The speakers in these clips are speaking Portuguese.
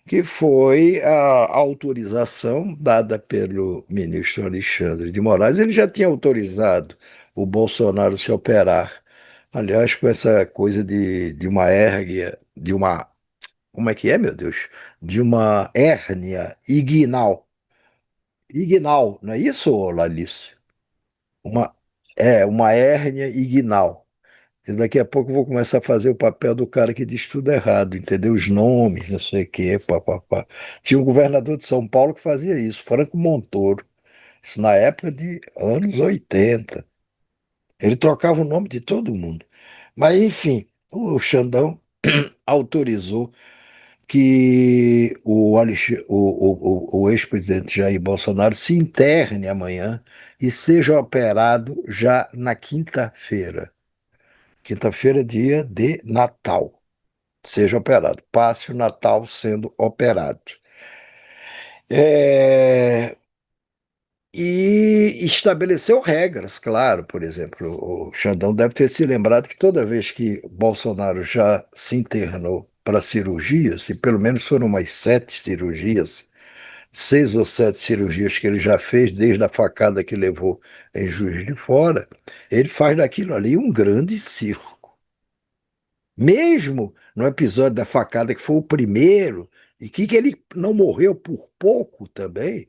que foi a autorização dada pelo ministro Alexandre de Moraes. Ele já tinha autorizado o Bolsonaro se operar. Aliás, com essa coisa de uma hérnia, de uma, como é que é, meu Deus? De uma hérnia inguinal. Inguinal, não é isso, Lalice? Uma, uma hérnia inguinal. E daqui a pouco eu vou começar a fazer o papel do cara que diz tudo errado, entendeu? Os nomes, não sei o quê, papapá. Tinha um governador de São Paulo que fazia isso, Franco Montoro. Isso na época de anos 80. Ele trocava o nome de todo mundo. Mas, enfim, o Xandão autorizou que o ex-presidente Jair Bolsonaro se interne amanhã e seja operado já na quinta-feira. Quinta-feira é dia de Natal. Seja operado. Passe o Natal sendo operado. É, E estabeleceu regras, claro, por exemplo, o Xandão deve ter se lembrado que toda vez que Bolsonaro já se internou para cirurgias, e pelo menos foram umas 7 cirurgias, 6 ou 7 cirurgias que ele já fez desde a facada que levou em Juiz de Fora, ele faz daquilo ali um grande circo. Mesmo no episódio da facada, que foi o primeiro, e que ele não morreu por pouco também.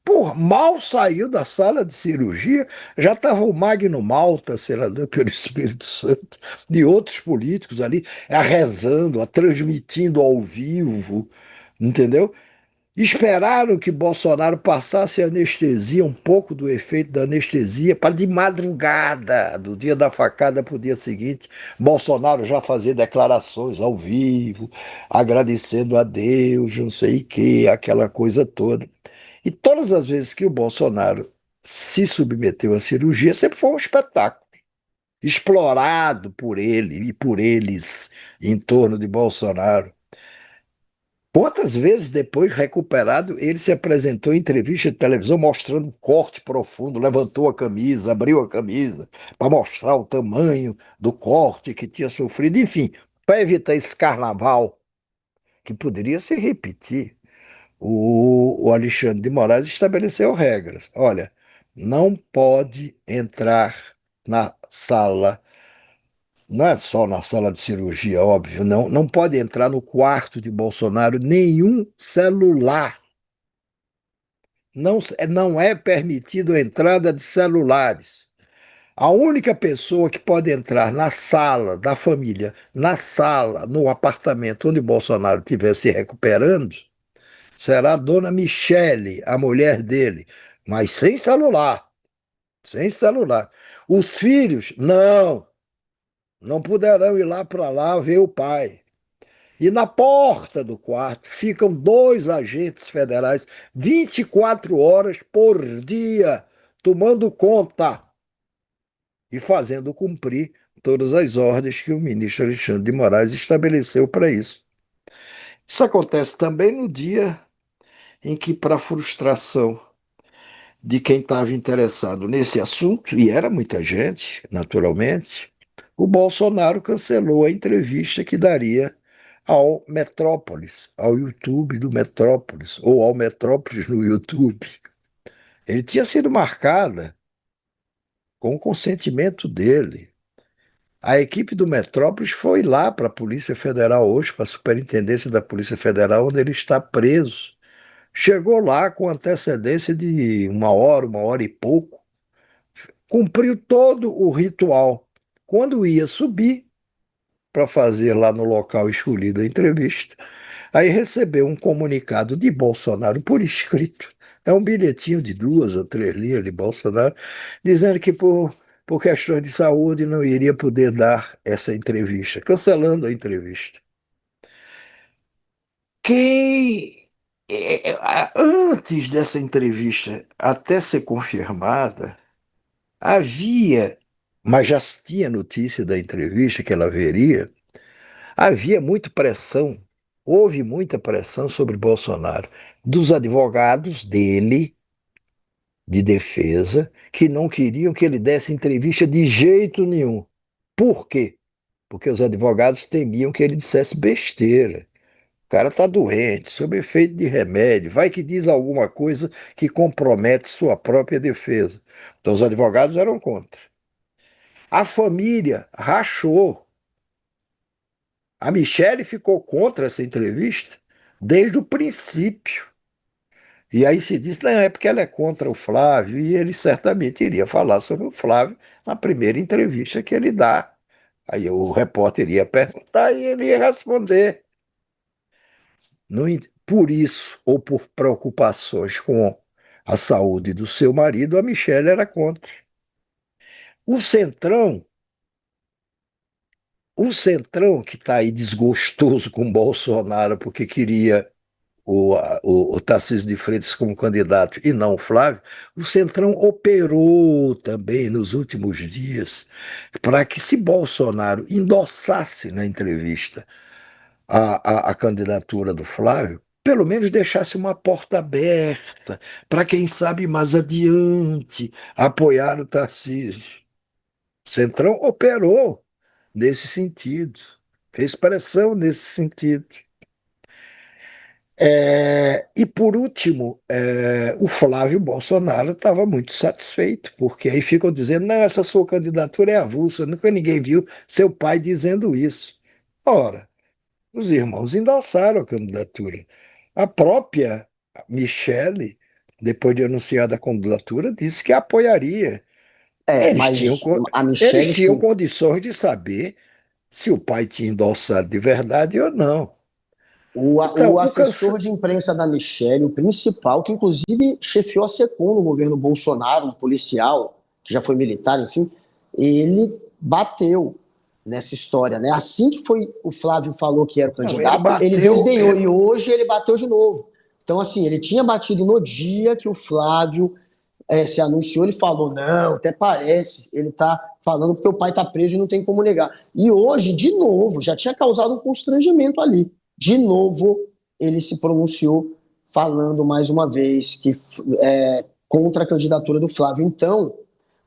Porra, mal saiu da sala de cirurgia, já estava o Magno Malta, senador pelo Espírito Santo, e outros políticos ali, rezando, transmitindo ao vivo, entendeu? Esperaram que Bolsonaro passasse a anestesia, um pouco do efeito da anestesia, para de madrugada, do dia da facada para o dia seguinte, Bolsonaro já fazer declarações ao vivo, agradecendo a Deus, não sei o quê, aquela coisa toda. E todas as vezes que o Bolsonaro se submeteu à cirurgia, sempre foi um espetáculo, explorado por ele e por eles em torno de Bolsonaro. Quantas vezes depois, recuperado, ele se apresentou em entrevista de televisão mostrando um corte profundo, levantou a camisa, abriu a camisa para mostrar o tamanho do corte que tinha sofrido, enfim, para evitar esse carnaval que poderia se repetir. O Alexandre de Moraes estabeleceu regras. Olha, não pode entrar na sala, não é só na sala de cirurgia, óbvio, não, não pode entrar no quarto de Bolsonaro nenhum celular. Não, não é permitido a entrada de celulares. A única pessoa que pode entrar na sala da família, na sala, no apartamento onde Bolsonaro estiver se recuperando, será a dona Michele, a mulher dele, mas sem celular, sem celular. Os filhos, não, não poderão ir lá para lá ver o pai. E na porta do quarto ficam 2 agentes federais 24 horas por dia, tomando conta e fazendo cumprir todas as ordens que o ministro Alexandre de Moraes estabeleceu para isso. Isso acontece também no dia em que, para frustração de quem estava interessado nesse assunto, e era muita gente, naturalmente, o Bolsonaro cancelou a entrevista que daria ao Metrópolis, ao YouTube do Metrópolis, ou ao Metrópolis no YouTube. Ele tinha sido marcada com o consentimento dele. A equipe do Metrópolis foi lá para a Polícia Federal hoje, para a Superintendência da Polícia Federal, onde ele está preso. Chegou lá com antecedência de uma hora e pouco, cumpriu todo o ritual. Quando ia subir para fazer lá no local escolhido a entrevista, aí recebeu um comunicado de Bolsonaro por escrito. É um bilhetinho de 2 ou 3 linhas de Bolsonaro, dizendo que por questões de saúde não iria poder dar essa entrevista, cancelando a entrevista. Quem, antes dessa entrevista até ser confirmada, havia, mas já se tinha notícia da entrevista que ela haveria, havia muita pressão, houve muita pressão sobre Bolsonaro, dos advogados dele, de defesa, que não queriam que ele desse entrevista de jeito nenhum. Por quê? Porque os advogados temiam que ele dissesse besteira, cara está doente, sob efeito de remédio, vai que diz alguma coisa que compromete sua própria defesa. Então os advogados eram contra. A família rachou. A Michelle ficou contra essa entrevista desde o princípio. E aí se disse, não, é porque ela é contra o Flávio, e ele certamente iria falar sobre o Flávio na primeira entrevista que ele dá. Aí o repórter iria perguntar e ele ia responder. Por isso, ou por preocupações com a saúde do seu marido, a Michelle era contra. O Centrão, o Centrão que está aí desgostoso com Bolsonaro porque queria o Tarcísio de Freitas como candidato e não o Flávio, o Centrão operou também nos últimos dias para que, se Bolsonaro endossasse na entrevista a candidatura do Flávio, pelo menos deixasse uma porta aberta para quem sabe mais adiante apoiar o Tarcísio. O Centrão operou nesse sentido, fez pressão nesse sentido. E por último, o Flávio Bolsonaro estava muito satisfeito, porque aí ficam dizendo: não, essa sua candidatura é avulsa, nunca ninguém viu seu pai dizendo isso. Ora, os irmãos endossaram a candidatura. A própria Michele, depois de anunciada a candidatura, disse que apoiaria. Eles tinham, Mas a eles Michelle, tinham sim. condições de saber se o pai tinha endossado de verdade ou não. Então, O o assessor de imprensa da Michelle, o principal, que inclusive chefiou a SECOM no governo Bolsonaro, um policial, que já foi militar, enfim, ele bateu nessa história, né? Assim que foi o Flávio falou que era o não, ele candidato, ele bateu, desdenhou e hoje ele bateu de novo. Então, assim, ele tinha batido no dia que o Flávio se anunciou, ele falou, não, até parece, ele tá falando porque o pai tá preso e não tem como negar. E hoje, de novo, já tinha causado um constrangimento ali. De novo, ele se pronunciou falando mais uma vez que contra a candidatura do Flávio. Então,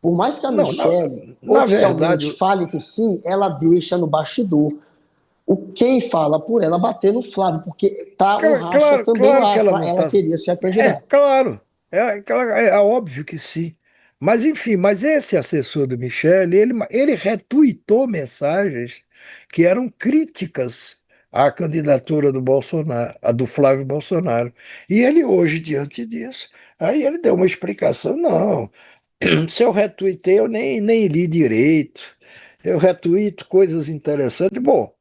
por mais que a não, Michelle na verdade, oficialmente fale que sim, ela deixa no bastidor quem fala por ela bater no Flávio, porque tá um racha claro, também claro que lá. ela não Ela está. queria ser a É, candidata. claro, é óbvio que sim. Mas, enfim, mas esse assessor do Michel, ele retuitou mensagens que eram críticas à candidatura do Bolsonaro, a do Flávio Bolsonaro. E ele hoje, diante disso, aí ele deu uma explicação. Não, se eu retuitei, eu nem li direito. Eu retuito coisas interessantes. Bom,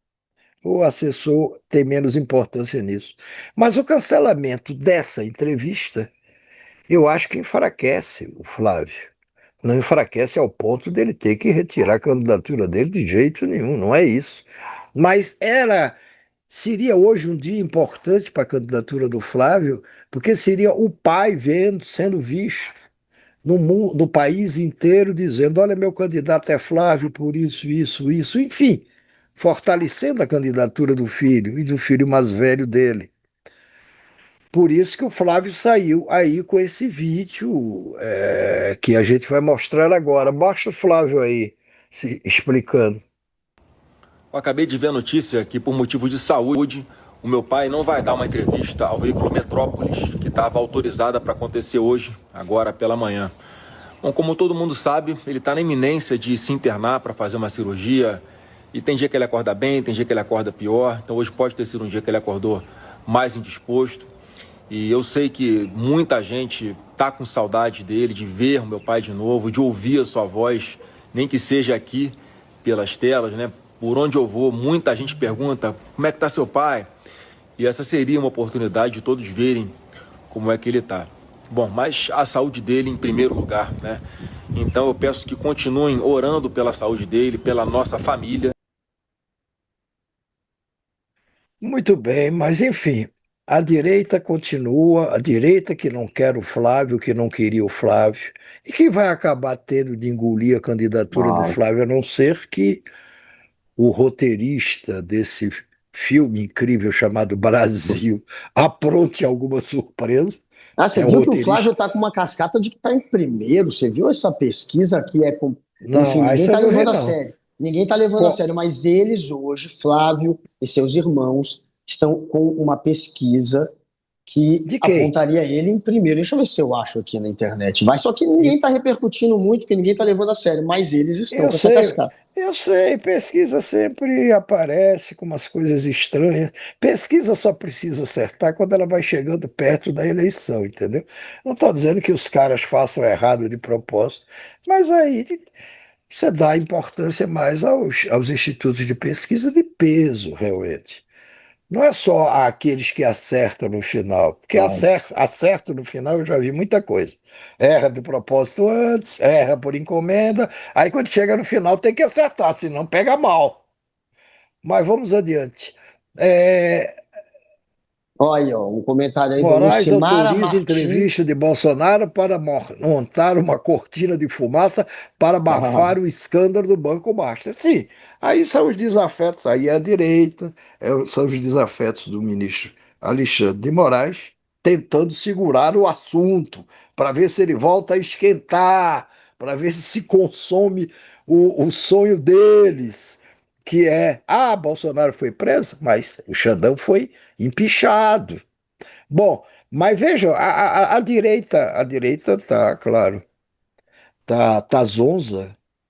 o assessor tem menos importância nisso. Mas o cancelamento dessa entrevista, eu acho que enfraquece o Flávio. Não enfraquece ao ponto dele ter que retirar a candidatura dele de jeito nenhum, não é isso. Mas seria hoje um dia importante para a candidatura do Flávio, porque seria o pai sendo visto no país inteiro dizendo: olha, meu candidato é Flávio por isso, isso, isso, enfim, fortalecendo a candidatura do filho e do filho mais velho dele. Por isso que o Flávio saiu aí com esse vídeo que a gente vai mostrar agora. Baixa o Flávio aí explicando. Eu acabei de ver a notícia que, por motivo de saúde, o meu pai não vai dar uma entrevista ao veículo Metrópolis, que estava autorizada para acontecer hoje, agora pela manhã. Bom, como todo mundo sabe, ele está na iminência de se internar para fazer uma cirurgia. E tem dia que ele acorda bem, tem dia que ele acorda pior. Então hoje pode ter sido um dia que ele acordou mais indisposto. E eu sei que muita gente está com saudade dele, de ver o meu pai de novo, de ouvir a sua voz, nem que seja aqui pelas telas, né? Por onde eu vou, muita gente pergunta: como é que está seu pai? E essa seria uma oportunidade de todos verem como é que ele está. Bom, mas a saúde dele em primeiro lugar, né? Então eu peço que continuem orando pela saúde dele, pela nossa família. Muito bem, mas enfim, a direita continua, a direita que não quer o Flávio, que não queria o Flávio, e que vai acabar tendo de engolir a candidatura do Vai. Flávio, a não ser que o roteirista desse filme incrível chamado Brasil apronte alguma surpresa. Ah, você É um viu que o Flávio roteirista. está com uma cascata de que está em primeiro? Você viu essa pesquisa que é com. Não, Enfim, ninguém essa está eu não vi, levando a não. sério. Ninguém está levando a Co- sério, mas eles hoje, Flávio e seus irmãos, estão com uma pesquisa que De quem? apontaria ele em primeiro. Deixa eu ver se eu acho aqui na internet. Vai, só que ninguém E está repercutindo muito, porque ninguém está levando a sério, mas eles estão eu com essa sei, cascata. eu sei, pesquisa sempre aparece com umas coisas estranhas. Pesquisa só precisa acertar quando ela vai chegando perto da eleição, entendeu? Não estou dizendo que os caras façam errado de propósito, mas aí você dá importância mais aos institutos de pesquisa de peso, realmente. Não é só aqueles que acertam no final, porque Vai. acerto no final eu já vi muita coisa. Erra de propósito antes, erra por encomenda, aí quando chega no final tem que acertar, senão pega mal. Mas vamos adiante. É, Olha aí, ó, um comentário aí do Moraes Lucimara autoriza Martins. entrevista de Bolsonaro para montar uma cortina de fumaça para abafar o escândalo do Banco Master. Sim, aí são os desafetos, aí é a direita, são os desafetos do ministro Alexandre de Moraes tentando segurar o assunto para ver se ele volta a esquentar, para ver se consome o sonho deles, que é, Bolsonaro foi preso, mas o Xandão foi empichado. Bom, mas veja, a direita tá, claro, tá zonza,